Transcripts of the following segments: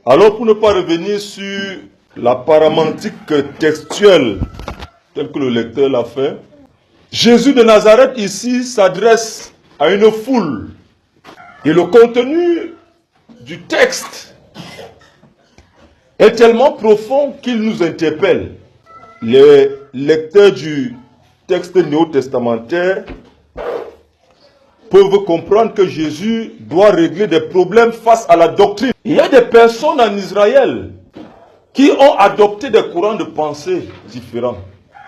Alors, pour ne pas revenir sur la paramantique textuelle telle que le lecteur l'a fait, Jésus de Nazareth ici s'adresse à une foule. Et le contenu du texte est tellement profond qu'il nous interpelle. Les lecteurs du texte néo-testamentaire peuvent comprendre que Jésus doit régler des problèmes face à la doctrine. Il y a des personnes en Israël qui ont adopté des courants de pensée différents.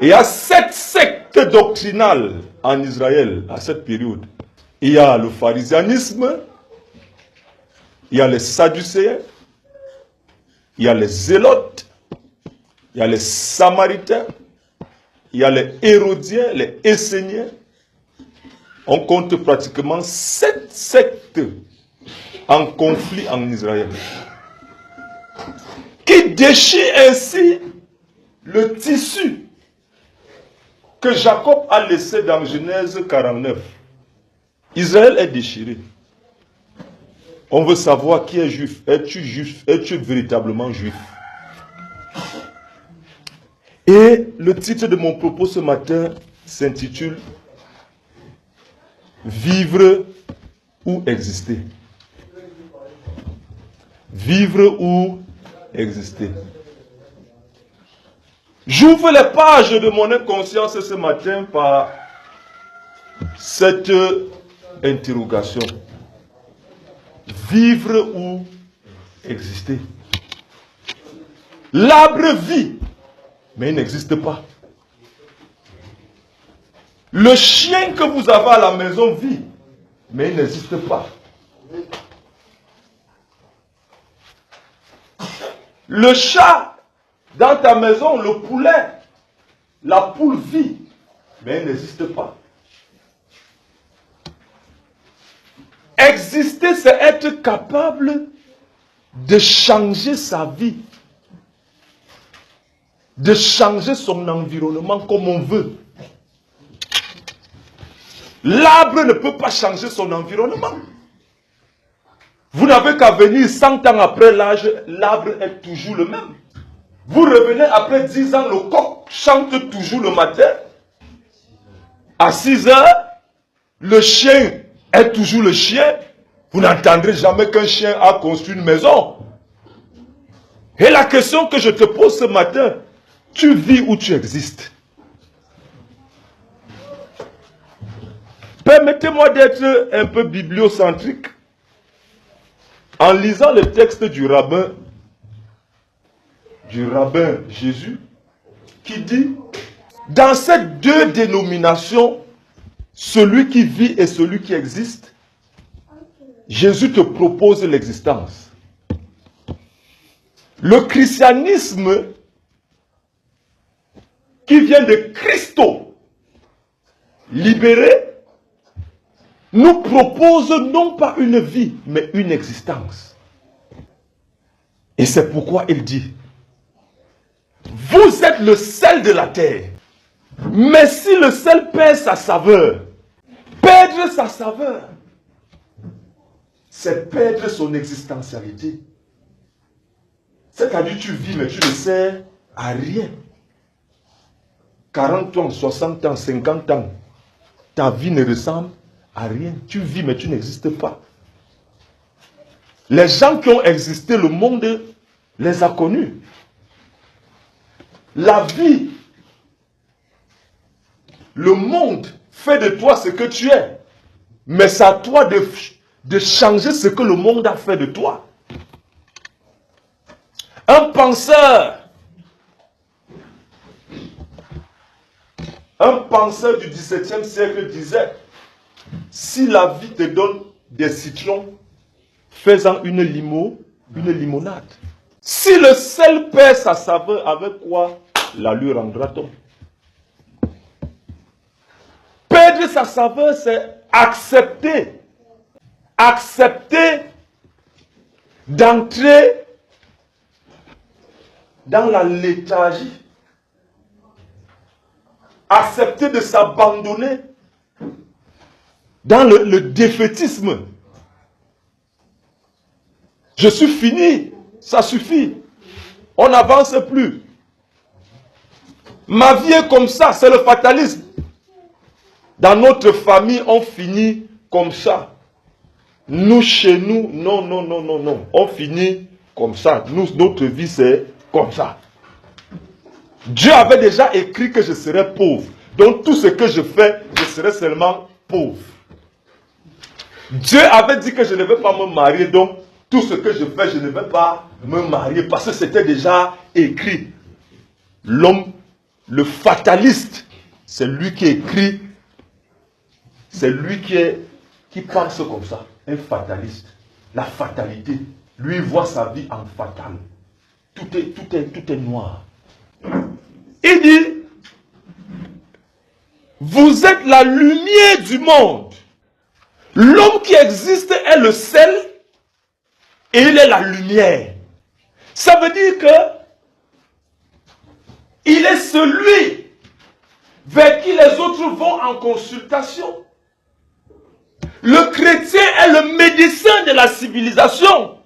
Et il y a 7 sectes doctrinales en Israël à cette période. Il y a le pharisianisme, il y a les sadducéens, il y a les zélotes, il y a les samaritains, il y a les hérodiens, les esséniens. On compte pratiquement 7 sectes en conflit en Israël, qui déchirent ainsi le tissu que Jacob a laissé dans Genèse 49. Israël est déchiré. On veut savoir qui est juif. Es-tu juif? Es-tu véritablement juif? Et le titre de mon propos ce matin s'intitule « Vivre ou exister ». Vivre ou exister. J'ouvre les pages de mon inconscience ce matin par cette interrogation. Vivre ou exister? L'arbre vit, mais il n'existe pas. Le chien que vous avez à la maison vit, mais il n'existe pas. Le chat dans ta maison, le poulet, la poule vit, mais elle n'existe pas. Exister, c'est être capable de changer sa vie, de changer son environnement comme on veut. L'arbre ne peut pas changer son environnement. Vous n'avez qu'à venir 100 ans après l'âge, l'arbre est toujours le même. Vous revenez après 10 ans, le coq chante toujours le matin. À 6 heures, le chien est toujours le chien. Vous n'entendrez jamais qu'un chien a construit une maison. Et la question que je te pose ce matin, tu vis ou tu existes? Permettez-moi d'être un peu bibliocentrique en lisant le texte du rabbin Jésus, qui dit, dans ces deux dénominations, celui qui vit et celui qui existe, Jésus te propose l'existence. Le christianisme qui vient de Christo, libéré, nous propose non pas une vie, mais une existence. Et c'est pourquoi il dit, vous êtes le sel de la terre. Mais si le sel perd sa saveur, perdre sa saveur, c'est perdre son existentialité. C'est-à-dire tu vis mais tu ne sers à rien. 40 ans, 60 ans, 50 ans, ta vie ne ressemble à rien. Tu vis mais tu n'existes pas. Les gens qui ont existé, le monde les a connus. La vie, le monde fait de toi ce que tu es. Mais c'est à toi de changer ce que le monde a fait de toi. Un penseur du XVIIe siècle disait, si la vie te donne des citrons, fais-en une limonade. Si le sel perd sa saveur, avec quoi la lui rendra-t-on? Perdre sa saveur, c'est accepter d'entrer dans la léthargie, accepter de s'abandonner dans le défaitisme. Je suis fini Ça suffit. On n'avance plus. Ma vie est comme ça, c'est le fatalisme. Dans notre famille, on finit comme ça. Nous, chez nous, non, non, non, non, non. On finit comme ça. Nous, notre vie, c'est comme ça. Dieu avait déjà écrit que je serais pauvre. Donc, tout ce que je fais, je serai seulement pauvre. Dieu avait dit que je ne vais pas me marier. Donc, tout ce que je fais, je ne vais pas me marier. Parce que c'était déjà écrit. L'homme, le fataliste, c'est lui qui écrit. C'est lui qui pense comme ça. Un fataliste. La fatalité. Lui, il voit sa vie en fatal. Tout est noir. Il dit, vous êtes la lumière du monde. L'homme qui existe est le sel et il est la lumière. Ça veut dire que il est celui vers qui les autres vont en consultation. Le chrétien est le médecin de la civilisation.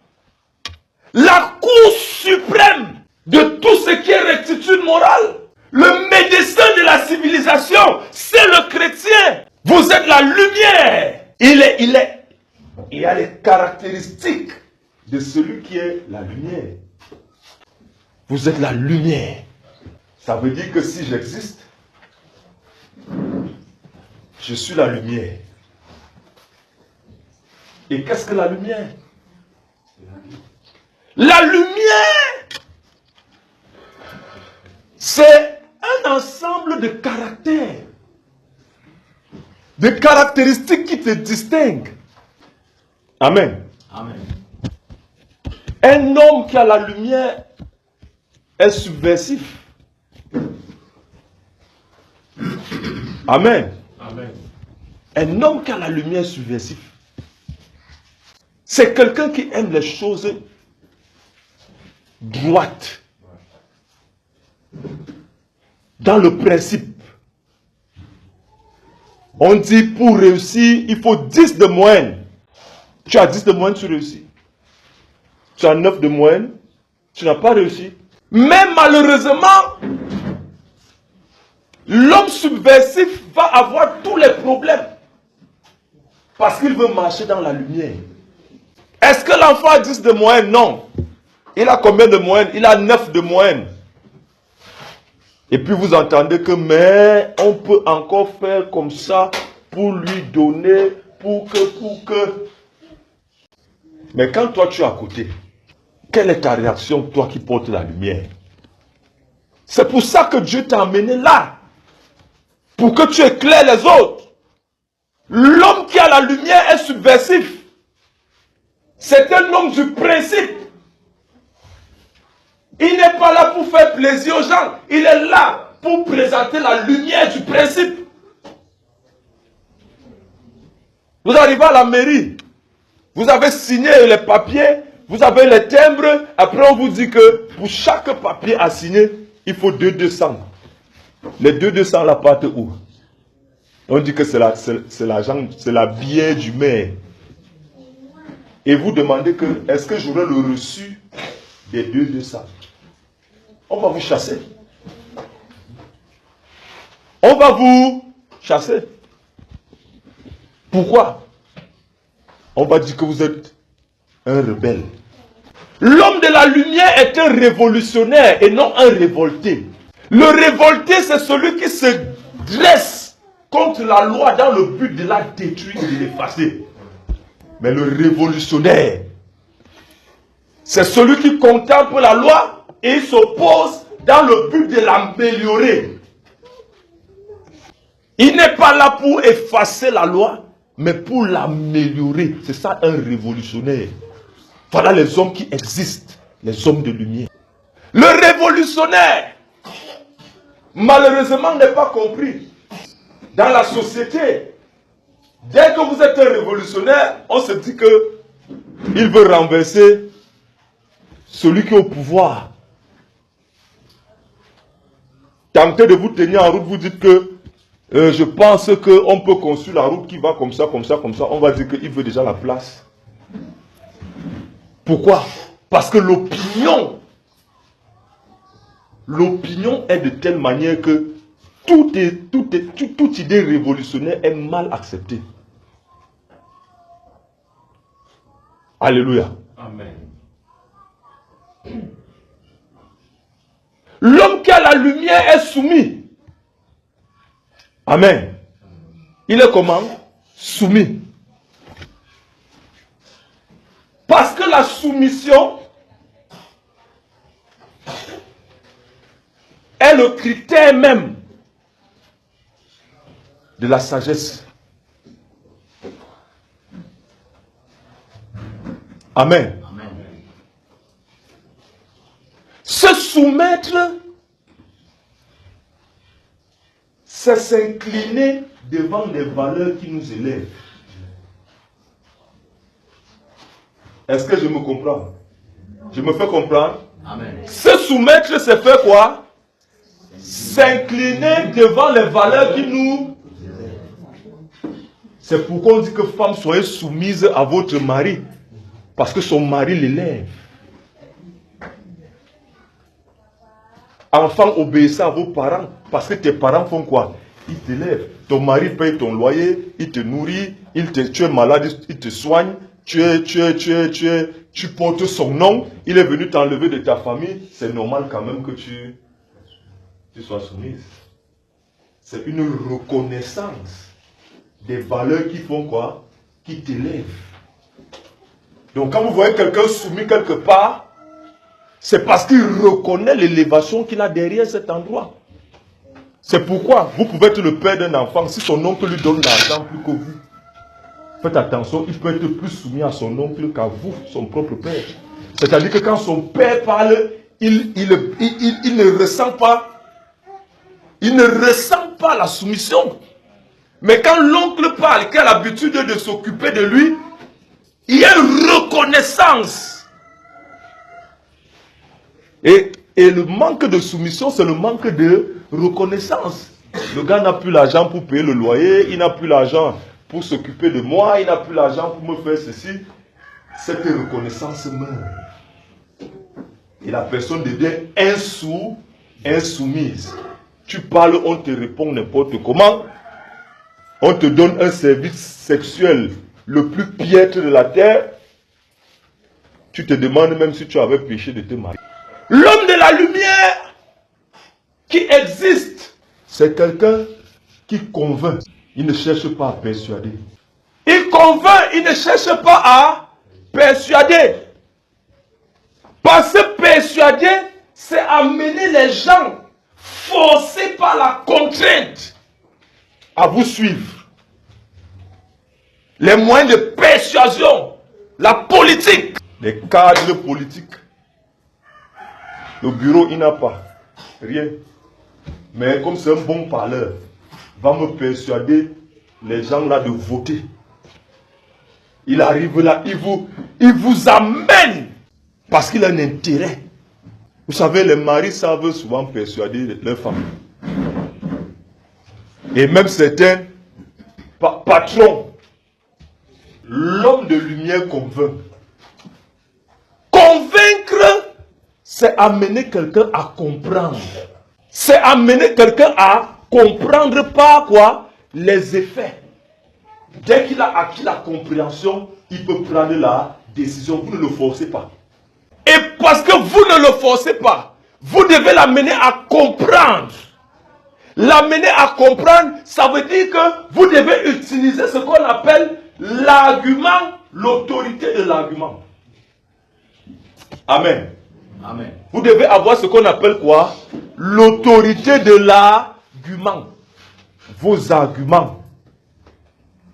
La cour suprême de tout ce qui est rectitude morale. Le médecin de la civilisation, c'est le chrétien. Vous êtes la lumière. Il a les caractéristiques de celui qui est la lumière. Vous êtes la lumière. Ça veut dire que si j'existe, je suis la lumière. Et qu'est-ce que la lumière? La lumière, c'est un ensemble de caractères, de caractéristiques qui te distinguent. Amen. Amen. Un homme qui a la lumière est subversif. Amen. Amen. Un homme qui a la lumière est subversif. C'est quelqu'un qui aime les choses droites. Dans le principe. On dit pour réussir, il faut 10 de moyenne. Tu as 10 de moyenne, tu réussis. Tu as 9 de moyenne, tu n'as pas réussi. Mais malheureusement, l'homme subversif va avoir tous les problèmes. Parce qu'il veut marcher dans la lumière. Est-ce que l'enfant a 10 de moyenne? Non. Il a combien de moyenne? Il a 9 de moyenne. Et puis vous entendez que, mais on peut encore faire comme ça pour lui pour que. Mais quand toi tu es à côté, quelle est ta réaction, toi qui portes la lumière? C'est pour ça que Dieu t'a amené là. Pour que tu éclaires les autres. L'homme qui a la lumière est subversif. C'est un homme du principe. Il n'est pas là pour faire plaisir aux gens. Il est là pour présenter la lumière du principe. Vous arrivez à la mairie. Vous avez signé les papiers. Vous avez les timbres. Après, on vous dit que pour chaque papier à signer, il faut 200. Les 200 là partent où? On dit que c'est l'argent, c'est la billet du maire. Et vous demandez que, est-ce que j'aurai le reçu des 200? On va vous chasser. On va vous chasser. Pourquoi? On va dire que vous êtes un rebelle. L'homme de la lumière est un révolutionnaire et non un révolté. Le révolté, c'est celui qui se dresse contre la loi dans le but de la détruire et de l'effacer. Mais le révolutionnaire, c'est celui qui contemple la loi et s'oppose dans le but de l'améliorer. Il n'est pas là pour effacer la loi, mais pour l'améliorer. C'est ça un révolutionnaire. Voilà les hommes qui existent, les hommes de lumière. Le révolutionnaire, malheureusement, n'est pas compris. Dans la société, dès que vous êtes un révolutionnaire, on se dit que il veut renverser celui qui est au pouvoir. Tentez de vous tenir en route, vous dites que je pense qu'on peut construire la route qui va comme ça, comme ça, comme ça. On va dire qu'il veut déjà la place. Pourquoi? Parce que l'opinion est de telle manière que toute idée révolutionnaire est mal acceptée. Alléluia. Amen. L'homme qui a la lumière est soumis. Amen. Il est comment? Soumis. Parce que la soumission est le critère même de la sagesse. Amen. Amen. Se soumettre, c'est s'incliner devant des valeurs qui nous élèvent. Est-ce que je me comprends? Je me fais comprendre? Amen. Se soumettre, c'est faire quoi? S'incliner devant les valeurs qui nous... C'est pourquoi on dit que femmes, soyez soumises à votre mari. Parce que son mari l'élève. Enfants, obéissez à vos parents. Parce que tes parents font quoi? Ils t'élèvent. Ton mari paye ton loyer, il te nourrit, tu es malade, il te soigne. Tu portes son nom, il est venu t'enlever de ta famille, c'est normal quand même que tu sois soumise. C'est une reconnaissance des valeurs qui font quoi? Qui t'élèvent. Donc quand vous voyez quelqu'un soumis quelque part, c'est parce qu'il reconnaît l'élévation qu'il a derrière cet endroit. C'est pourquoi vous pouvez être le père d'un enfant, si son oncle lui donne l'argent plus que vous. Faites attention, il peut être plus soumis à son oncle qu'à vous, son propre père. C'est-à-dire que quand son père parle, il ne ressent pas la soumission. Mais quand l'oncle parle, qui a l'habitude de s'occuper de lui, il y a une reconnaissance. Et le manque de soumission, c'est le manque de reconnaissance. Le gars n'a plus l'argent pour payer le loyer, il n'a plus l'argent pour s'occuper de moi, il n'a plus l'argent pour me faire ceci. Cette reconnaissance meurt. Et la personne devient insoumise. Tu parles, on te répond n'importe comment. On te donne un service sexuel le plus piètre de la terre. Tu te demandes même si tu avais péché de te marier. L'homme de la lumière qui existe, c'est quelqu'un qui convainc. Il ne cherche pas à persuader. Il convainc, il ne cherche pas à persuader. Parce que persuader, c'est amener les gens, forcés par la contrainte, à vous suivre. Les moyens de persuasion, la politique, les cadres politiques. Le bureau, il n'a pas rien. Mais comme c'est un bon parleur, va me persuader les gens là de voter. Il arrive là, il vous amène parce qu'il a un intérêt. Vous savez, les maris savent souvent persuader leurs femmes. Et même certains patrons, l'homme de lumière convainc. Convaincre, c'est amener quelqu'un à comprendre. C'est amener quelqu'un à comprendre par quoi? Les effets. Dès qu'il a acquis la compréhension, il peut prendre la décision. Vous ne le forcez pas. Et parce que vous ne le forcez pas, vous devez l'amener à comprendre. L'amener à comprendre, ça veut dire que vous devez utiliser ce qu'on appelle l'argument, l'autorité de l'argument. Amen. Amen. Vous devez avoir ce qu'on appelle quoi? L'autorité de l'argument. Vos arguments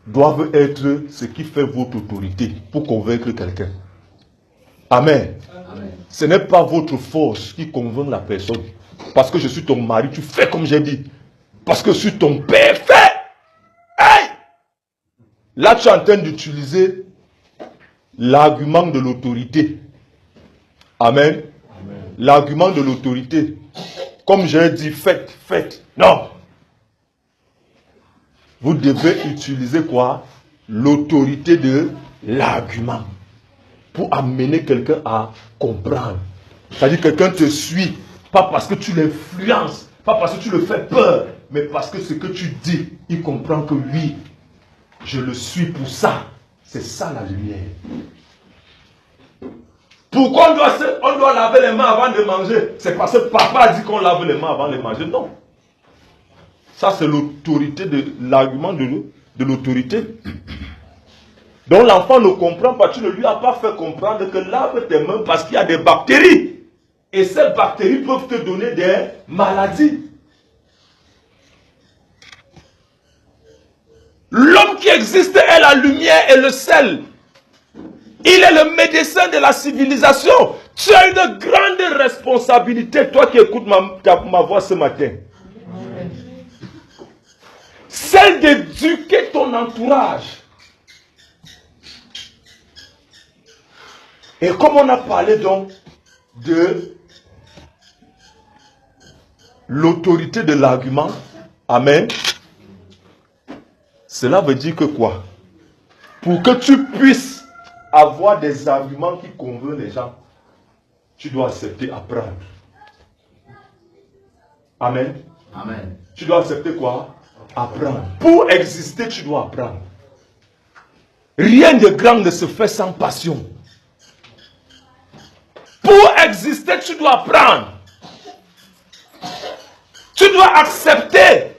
doivent être ce qui fait votre autorité pour convaincre quelqu'un. Amen. Amen. Ce n'est pas votre force qui convainc la personne. Parce que je suis ton mari, tu fais comme j'ai dit. Parce que je suis ton père, fais. Hey! Là, tu es en train d'utiliser l'argument de l'autorité. Amen. L'argument de l'autorité. Comme j'ai dit, faites, faites. Non. Vous devez utiliser quoi? L'autorité de l'argument. pour amener quelqu'un à comprendre. C'est-à-dire que quelqu'un te suit, pas parce que tu l'influences, pas parce que tu le fais peur, mais parce que ce que tu dis, il comprend que oui, je le suis pour ça. C'est ça la lumière. Pourquoi on doit laver les mains avant de manger? C'est parce que papa a dit qu'on lave les mains avant de manger. Non. Ça, c'est l'autorité, l'argument de l'autorité. Donc l'enfant ne comprend pas, tu ne lui as pas fait comprendre que lave tes mains parce qu'il y a des bactéries. Et ces bactéries peuvent te donner des maladies. L'homme qui existe est la lumière et le sel. Il est le médecin de la civilisation. Tu as une grande responsabilité, toi qui écoutes ma voix ce matin. Celle d'éduquer ton entourage. Et comme on a parlé donc de l'autorité de l'argument, amen, cela veut dire que quoi? Pour que tu puisses avoir des arguments qui convainquent les gens, tu dois accepter apprendre. Amen. Amen. Tu dois accepter quoi? Apprendre. Pour exister, tu dois apprendre. Rien de grand ne se fait sans passion. Pour exister, tu dois apprendre. Tu dois accepter,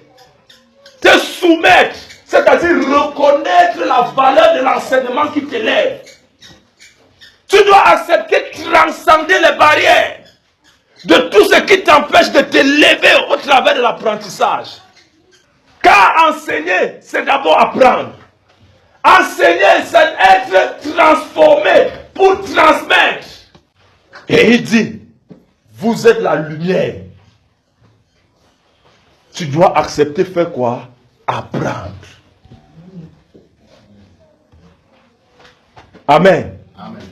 te soumettre, c'est-à-dire reconnaître la valeur de l'enseignement qui t'élève. Tu dois accepter, transcender les barrières de tout ce qui t'empêche de t'élever au travers de l'apprentissage. Car enseigner, c'est d'abord apprendre. Enseigner, c'est être transformé pour transmettre. Et il dit, vous êtes la lumière. Tu dois accepter faire quoi? Apprendre. Amen. Amen.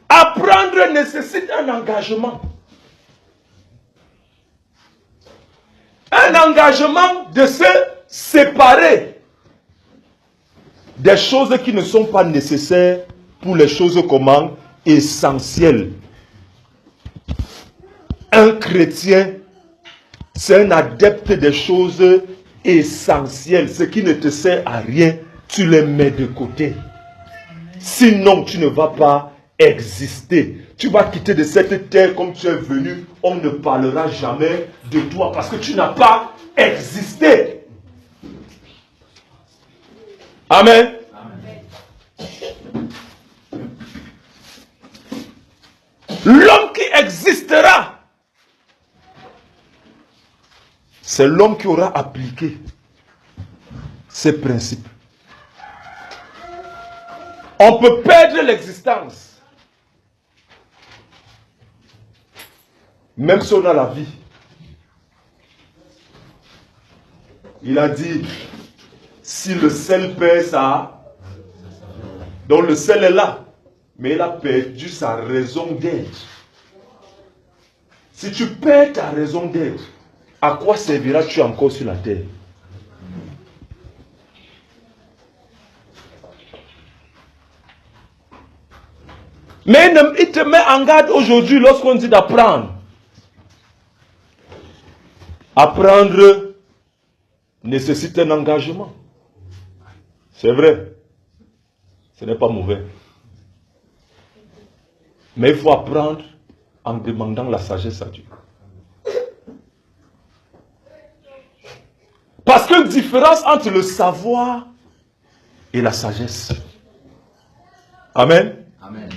Apprendre nécessite un engagement. Un engagement de se séparer des choses qui ne sont pas nécessaires pour les choses comment? Essentielles. Un chrétien, c'est un adepte des choses essentielles. Ce qui ne te sert à rien, tu les mets de côté. Sinon, tu ne vas pas exister. Tu vas quitter de cette terre comme tu es venu. On ne parlera jamais de toi parce que tu n'as pas existé. Amen. L'homme qui existera, c'est l'homme qui aura appliqué ces principes. On peut perdre l'existence, même si on a la vie. Il a dit, si le sel perd ça, donc le sel est là, mais il a perdu sa raison d'être. Si tu perds ta raison d'être, à quoi serviras-tu encore sur la terre? Mais il te met en garde aujourd'hui lorsqu'on dit d'apprendre. Apprendre nécessite un engagement. C'est vrai. Ce n'est pas mauvais. Mais il faut apprendre en demandant la sagesse à Dieu. Parce qu'il y a une différence entre le savoir et la sagesse. Amen. Amen.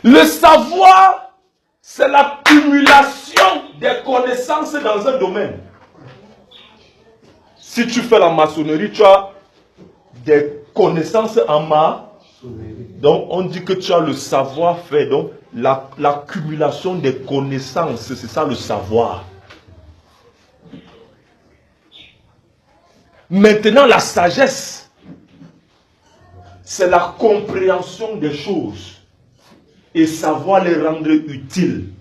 Le savoir, c'est l'accumulation des connaissances dans un domaine. Si tu fais la maçonnerie, tu as des connaissances en maçonnerie. Donc on dit que tu as le savoir-faire. Donc l'accumulation des connaissances, c'est ça le savoir. Maintenant la sagesse, c'est la compréhension des choses et savoir les rendre utiles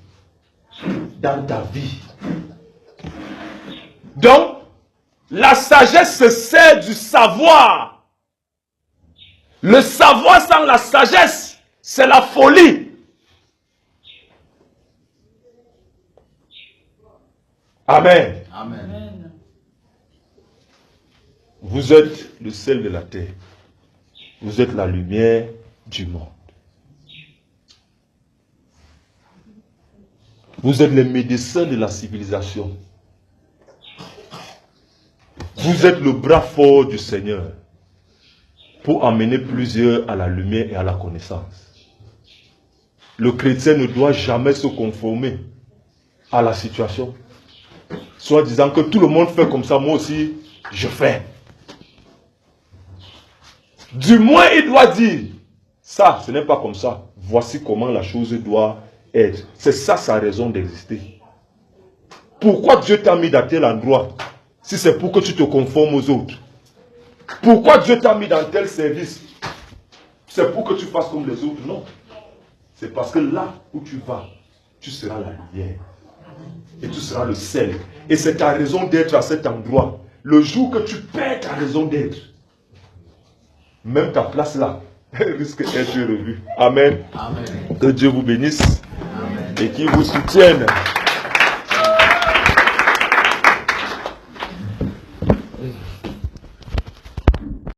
dans ta vie. Donc, la sagesse se sert du savoir Le savoir sans la sagesse, c'est la folie. Amen. Amen. Vous êtes le sel de la terre. Vous êtes la lumière du monde. Vous êtes les médecins de la civilisation. Vous êtes le bras fort du Seigneur pour amener plusieurs à la lumière et à la connaissance. Le chrétien ne doit jamais se conformer à la situation, soit disant que tout le monde fait comme ça, moi aussi, je fais. Du moins, il doit dire, ça, ce n'est pas comme ça. Voici comment la chose doit être. C'est ça sa raison d'exister. Pourquoi Dieu t'a mis dans tel endroit, si c'est pour que tu te conformes aux autres? Pourquoi Dieu t'a mis dans tel service? C'est pour que tu fasses comme les autres? Non. C'est parce que là où tu vas, tu seras la lumière. Et tu seras le sel. Et c'est ta raison d'être à cet endroit. Le jour que tu perds ta raison d'être, même ta place là, elle risque d'être revue. Amen. Amen. Que Dieu vous bénisse. Amen. Et qu'il vous soutienne.